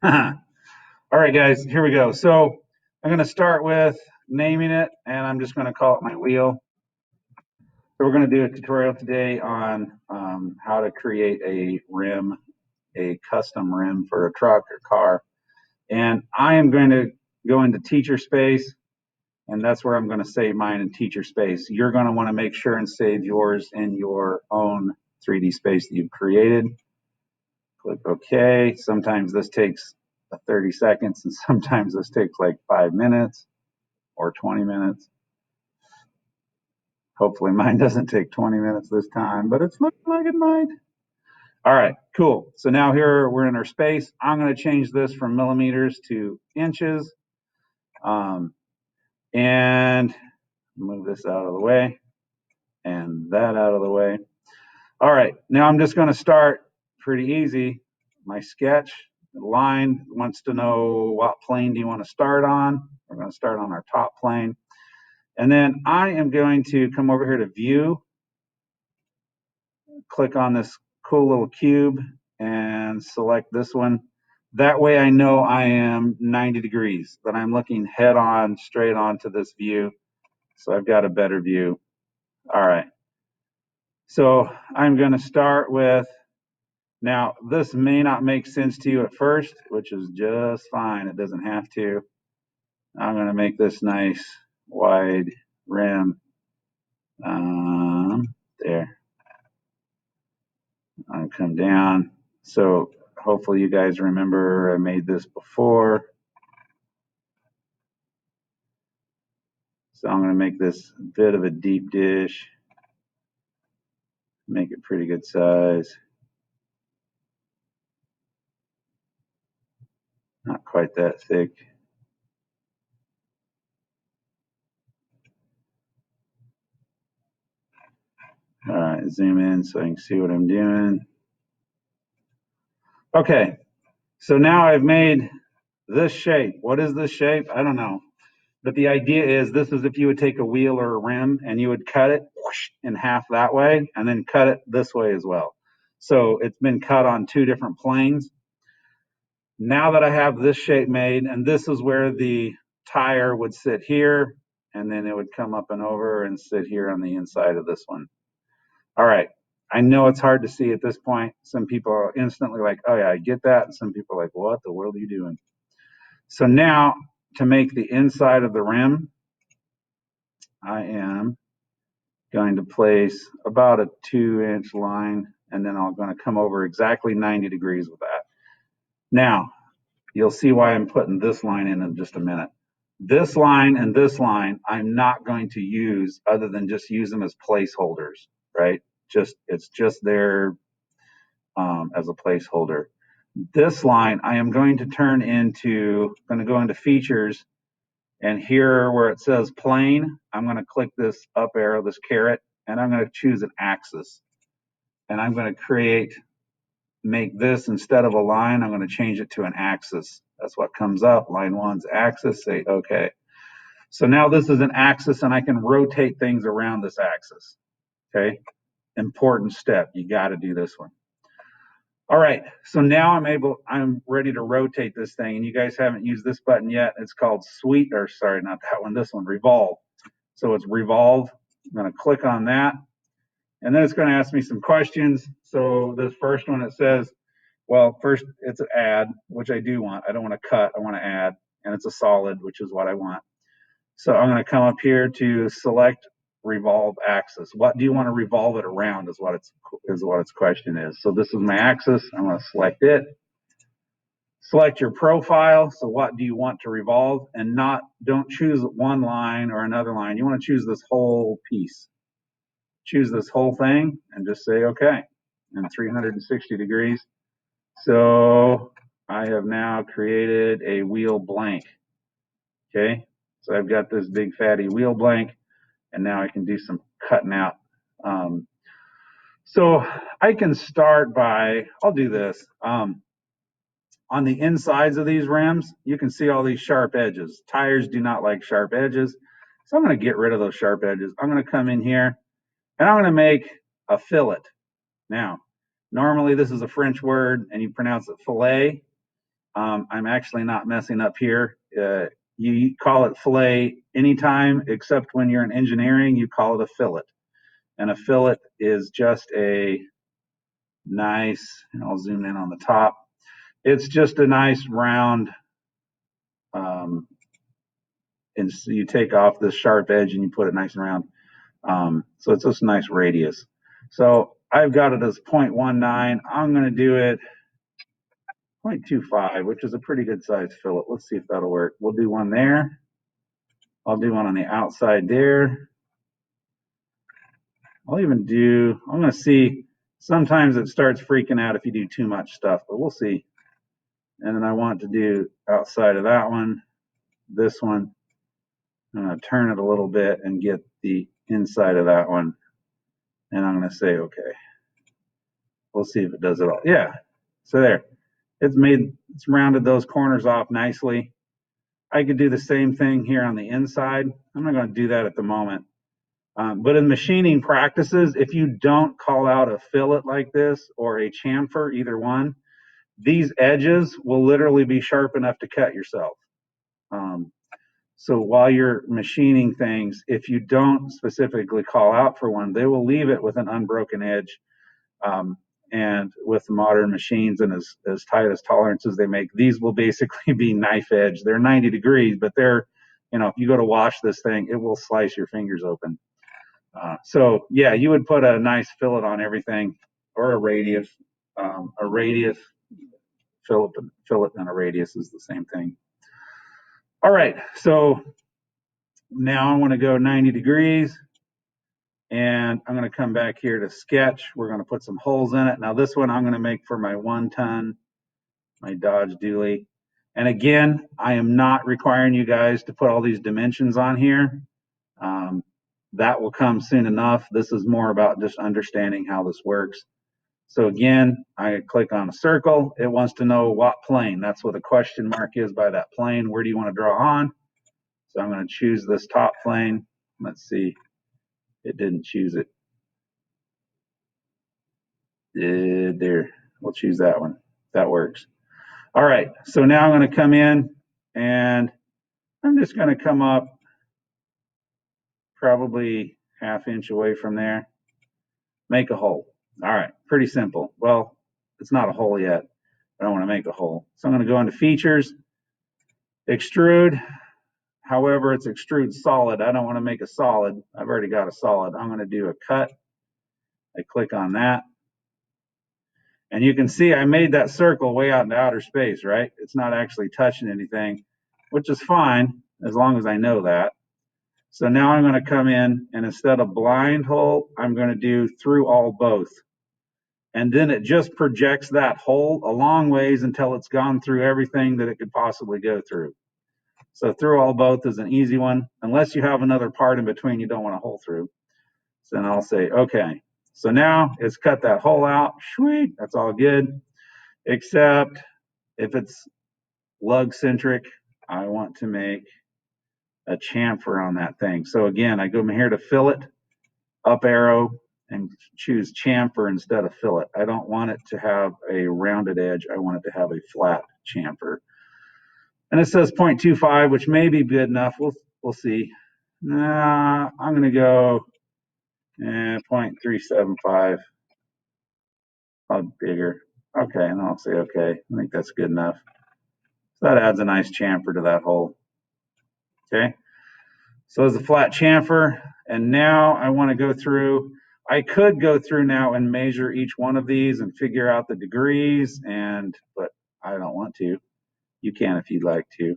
All right, guys, here we go. So I'm going to start with naming it, and I'm just going to call it my wheel. So we're going to do a tutorial today on how to create a rim, a custom rim for a truck or car. And I am going to go into teacher space, and that's where I'm going to save mine in teacher space. You're going to want to make sure and save yours in your own 3D space that you've created. Click OK. Sometimes this takes 30 seconds, and sometimes this takes like 5 minutes or 20 minutes. Hopefully mine doesn't take 20 minutes this time, but it's looking like it might. All right, cool. So now here we're in our space. I'm going to change this from millimeters to inches. And move this out of the way and that out of the way. All right, now I'm just going to start pretty easy. My sketch, the line wants to know what plane do you want to start on. We're going to start on our top plane. And then I am going to come over here to view, click on this cool little cube and select this one. That way I know I am 90 degrees, that I'm looking head on, straight on to this view. So I've got a better view. All right. So I'm going to start with, now this may not make sense to you at first, which is just fine. It doesn't have to. I'm going to make this nice wide rim. There. I'll come down. So hopefully you guys remember I made this before. So I'm going to make this a bit of a deep dish. Make it pretty good size. Not quite that thick. All right, zoom in so I can see what I'm doing. Okay, so now I've made this shape. What is this shape? I don't know. But the idea is this is if you would take a wheel or a rim and you would cut it in half that way and then cut it this way as well. So it's been cut on two different planes. Now that I have this shape made, and this is where the tire would sit here, and then it would come up and over and sit here on the inside of this one. All right. I know it's hard to see at this point. Some people are instantly like, oh yeah, I get that. And some people are like, what the world are you doing? So now to make the inside of the rim, I am going to place about a 2-inch line, and then I'm going to come over exactly 90 degrees with that. Now, you'll see why I'm putting this line in just a minute. This line and this line, I'm not going to use other than just use them as placeholders, right? It's just there as a placeholder. This line I am going to turn into, going to go into features, and here where it says plane, I'm going to click this up arrow, this caret, and I'm going to choose an axis. And I'm going to make this instead of a line, I'm going to change it to an axis. That's what comes up, line one's axis, say okay. So now this is an axis and I can rotate things around this axis, okay? Important step, you gotta do this one. All right, so now I'm ready to rotate this thing, and you guys haven't used this button yet. It's called not that one, this one, Revolve. So it's Revolve. I'm gonna click on that, and then it's gonna ask me some questions. So this first one, it says, well, first it's an add, which I do want. I don't want to cut, I want to add, and it's a solid, which is what I want. So I'm going to come up here to select revolve axis. What do you want to revolve it around is what its question is. So this is my axis. I'm going to select it. Select your profile. So what do you want to revolve, and don't choose one line or another line. You want to choose this whole piece. Choose this whole thing and just say okay. And 360 degrees. So I have now created a wheel blank. Okay. So I've got this big fatty wheel blank, and now I can do some cutting out. So I can start by, I'll do this. On the insides of these rims, you can see all these sharp edges. Tires do not like sharp edges. So I'm going to get rid of those sharp edges. I'm going to come in here and I'm going to make a fillet. Now, normally this is a French word and you pronounce it fillet. I'm actually not messing up here. You call it fillet anytime except when you're in engineering, you call it a fillet. And a fillet is just a nice, and I'll zoom in on the top. It's just a nice round, and so you take off this sharp edge and you put it nice and round. So it's just a nice radius. So I've got it as 0.19. I'm going to do it 0.25, which is a pretty good size fillet. Let's see if that'll work. We'll do one there. I'll do one on the outside there. I'm going to see. Sometimes it starts freaking out if you do too much stuff, but we'll see. And then I want to do outside of that one, this one. I'm going to turn it a little bit and get the inside of that one. And I'm going to say, okay. We'll see if it does it all. Yeah. So there. It's rounded those corners off nicely. I could do the same thing here on the inside. I'm not going to do that at the moment. But in machining practices, if you don't call out a fillet like this or a chamfer, either one, these edges will literally be sharp enough to cut yourself. So while you're machining things, if you don't specifically call out for one, they will leave it with an unbroken edge. And with modern machines and as tight as tolerances they make, these will basically be knife edge. They're 90 degrees, but they're, if you go to wash this thing, it will slice your fingers open. So yeah, you would put a nice fillet on everything, or a radius. A radius fillet and a radius is the same thing. All right, so now I want to go 90 degrees. And I'm going to come back here to sketch. We're going to put some holes in it. Now this one I'm going to make for my 1-ton, my Dodge dually. And again, I am not requiring you guys to put all these dimensions on here. That will come soon enough. This is more about just understanding how this works. So again, I click on a circle. It wants to know what plane. That's what a question mark is by that plane. Where do you want to draw on? So I'm going to choose this top plane. Let's see. It didn't choose it. There, we'll choose that one. That works. All right, so now I'm going to come in and I'm just going to come up probably ½ inch away from there, make a hole. All right, pretty simple. Well, it's not a hole yet, but I want to make a hole. So I'm going to go into features, extrude. However, it's extrude solid. I don't want to make a solid. I've already got a solid. I'm going to do a cut. I click on that. And you can see I made that circle way out into outer space, right? It's not actually touching anything, which is fine as long as I know that. So now I'm going to come in and instead of blind hole, I'm going to do through all both. And then it just projects that hole a long ways until it's gone through everything that it could possibly go through. So through all both is an easy one. Unless you have another part in between you don't want to hole through. So then I'll say, okay. So now it's cut that hole out. Sweet. That's all good. Except if it's lug centric, I want to make a chamfer on that thing. So again, I go here to fillet, up arrow, and choose chamfer instead of fillet. I don't want it to have a rounded edge. I want it to have a flat chamfer. And it says 0.25, which may be good enough. We'll see. Nah, I'm going to go 0.375. Bigger. Okay, and I'll say okay. I think that's good enough. So that adds a nice chamfer to that hole. Okay. So there's a flat chamfer, and now I want to go through. I could go through now and measure each one of these and figure out the degrees, but I don't want to. You can if you'd like to.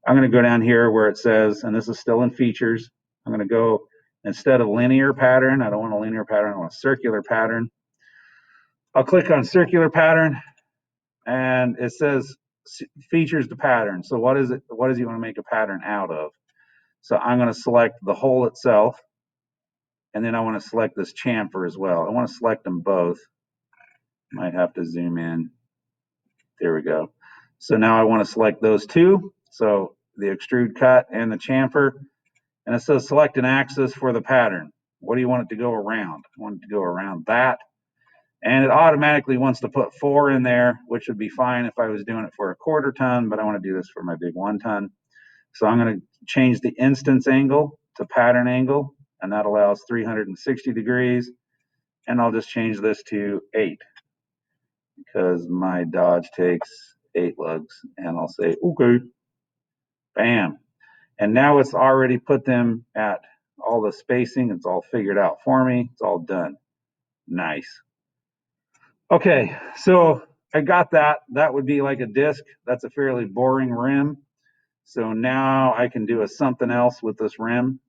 I'm going to go down here where it says, and this is still in features. I'm going to go instead of linear pattern. I don't want a linear pattern. I want a circular pattern. I'll click on circular pattern, and it says features the pattern. So what is it? What does he want to make a pattern out of? So I'm going to select the hole itself, and then I want to select this chamfer as well. I want to select them both. Might have to zoom in. There we go. So now I want to select those two. So the extrude cut and the chamfer. And it says select an axis for the pattern. What do you want it to go around? I want it to go around that. And it automatically wants to put 4 in there, which would be fine if I was doing it for a 1/4 ton, but I want to do this for my big 1 ton. So I'm going to change the instance angle to pattern angle, and that allows 360 degrees. And I'll just change this to 8 because my Dodge takes 8 lugs. And I'll say, okay, bam. And now it's already put them at all the spacing. It's all figured out for me. It's all done. Nice. Okay, so I got that. That would be like a disc. That's a fairly boring rim. So now I can do a something else with this rim.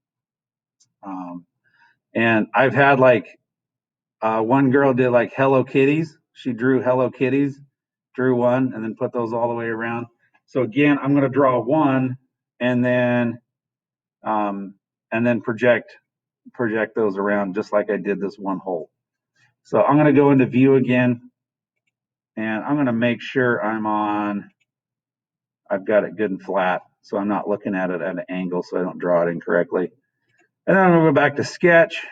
And I've had like one girl did like Hello Kitties. She drew Hello Kitties, drew one, and then put those all the way around. So again, I'm going to draw one, and then project those around just like I did this one hole. So I'm going to go into view again, and I'm going to make sure I've got it good and flat, so I'm not looking at it at an angle so I don't draw it incorrectly. And then I'm going to go back to sketch,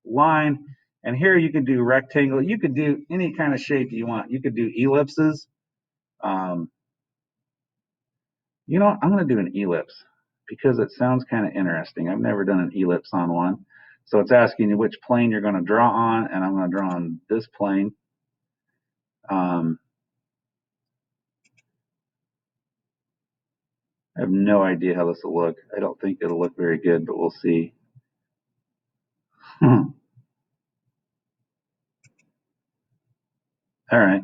line, and here you can do rectangle. You could do any kind of shape you want. You could do ellipses. You know what? I'm going to do an ellipse because it sounds kind of interesting. I've never done an ellipse on one. So it's asking you which plane you're going to draw on, and I'm going to draw on this plane. I have no idea how this will look. I don't think it'll look very good, but we'll see. All right.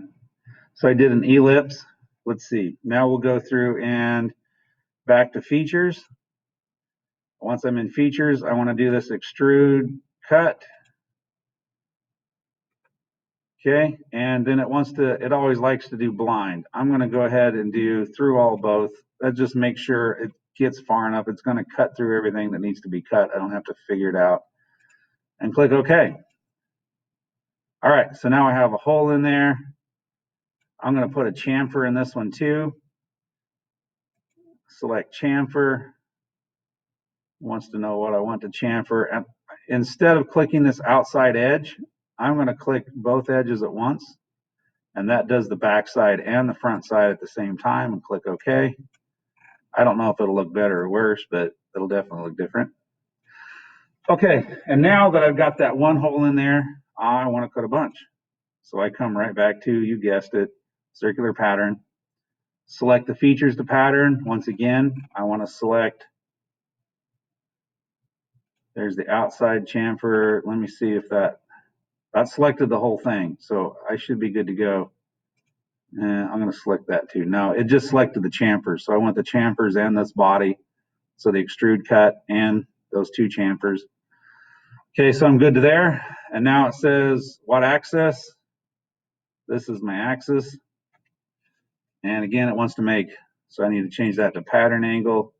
So I did an ellipse. Let's see. Now we'll go through and back to features. Once I'm in features, I want to do this extrude cut. Okay, and then it always likes to do blind. I'm going to go ahead and do through all both. That just makes sure it gets far enough. It's going to cut through everything that needs to be cut. I don't have to figure it out. And click OK. All right, so now I have a hole in there. I'm going to put a chamfer in this one too. Select chamfer. Wants to know what I want to chamfer. And instead of clicking this outside edge, I'm going to click both edges at once. And that does the back side and the front side at the same time, and click OK. I don't know if it'll look better or worse, but it'll definitely look different. Okay, and now that I've got that one hole in there, I want to cut a bunch. So I come right back to, you guessed it, circular pattern. Select the features to pattern. Once again, I want to select, there's the outside chamfer. Let me see if that selected the whole thing. So I should be good to go. And I'm going to select that too. No, it just selected the chamfers. So I want the chamfers and this body. So the extrude cut and those 2 chamfers. Okay, so I'm good to there. And now it says what axis. This is my axis. And again, it wants to make, so I need to change that to pattern angle,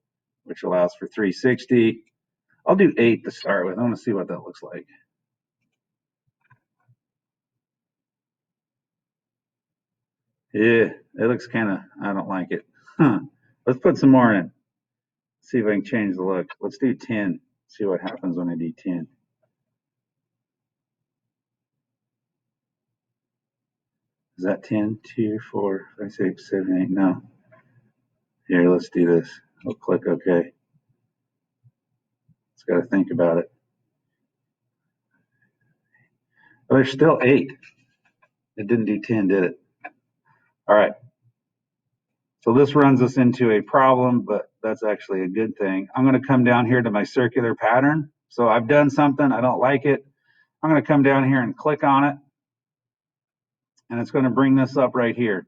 which allows for 360. I'll do 8 to start with. I want to see what that looks like. Yeah, it looks kind of, I don't like it. Let's put some more in. See if I can change the look. Let's do 10. See what happens when I do 10. Is that 10? 2, 4, 5, 6, 7, 8? No. Here, let's do this. We'll click OK. It's got to think about it. Well, there's still 8. It didn't do 10, did it? All right. So this runs us into a problem, but that's actually a good thing. I'm going to come down here to my circular pattern. So I've done something. I don't like it. I'm going to come down here and click on it. And it's going to bring this up right here.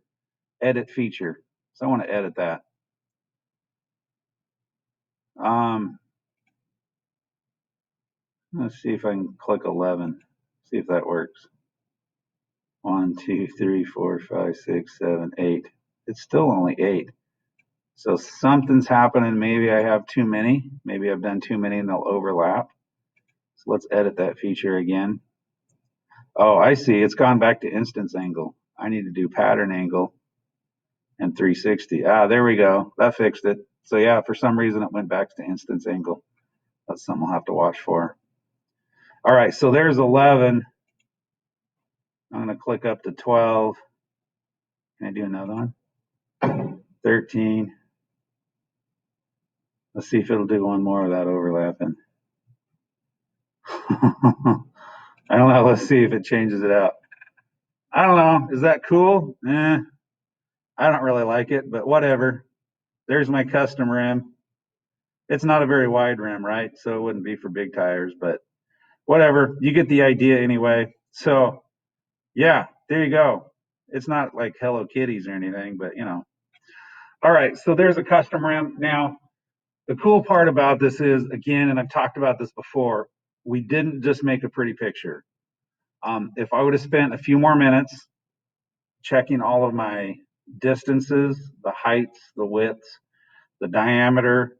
Edit feature. So I want to edit that. Let's see if I can click 11. See if that works. 1, 2, 3, 4, 5, 6, 7, 8. It's still only 8. So something's happening. Maybe I have too many. Maybe I've done too many and they'll overlap. So let's edit that feature again. Oh, I see. It's gone back to instance angle. I need to do pattern angle and 360. Ah, there we go. That fixed it. So yeah, for some reason it went back to instance angle. That's something we'll have to watch for. All right, so there's 11. I'm going to click up to 12. Can I do another one? 13. Let's see if it'll do one more without overlapping. I don't know. Let's see if it changes it out. I don't know. Is that cool? I don't really like it, but whatever. There's my custom rim. It's not a very wide rim, right? So it wouldn't be for big tires, but whatever. You get the idea anyway. So yeah, there you go. It's not like Hello Kitties or anything, but you know. All right, so there's a custom rim. Now, the cool part about this is, again, and I've talked about this before, we didn't just make a pretty picture. If I would have spent a few more minutes checking all of my distances, the heights, the widths, the diameter,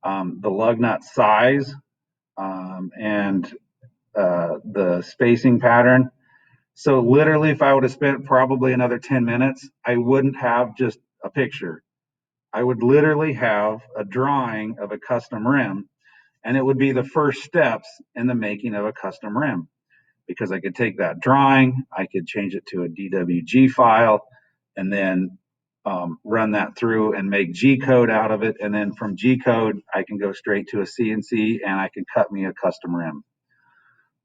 the lug nut size, and the spacing pattern. So literally, if I would have spent probably another 10 minutes, I wouldn't have just a picture. I would literally have a drawing of a custom rim, and it would be the first steps in the making of a custom rim, because I could take that drawing, I could change it to a DWG file, and then run that through and make G code out of it. And then from G code, I can go straight to a CNC and I can cut me a custom rim.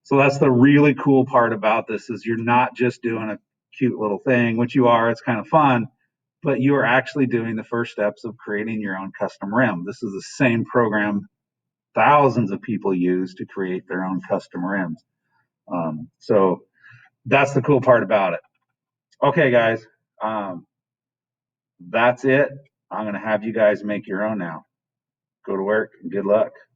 So that's the really cool part about this, is you're not just doing a cute little thing, which you are, it's kind of fun, but you are actually doing the first steps of creating your own custom rim. This is the same program thousands of people use to create their own custom rims. So that's the cool part about it. Okay, guys, that's it. I'm going to have you guys make your own now. Go to work and good luck.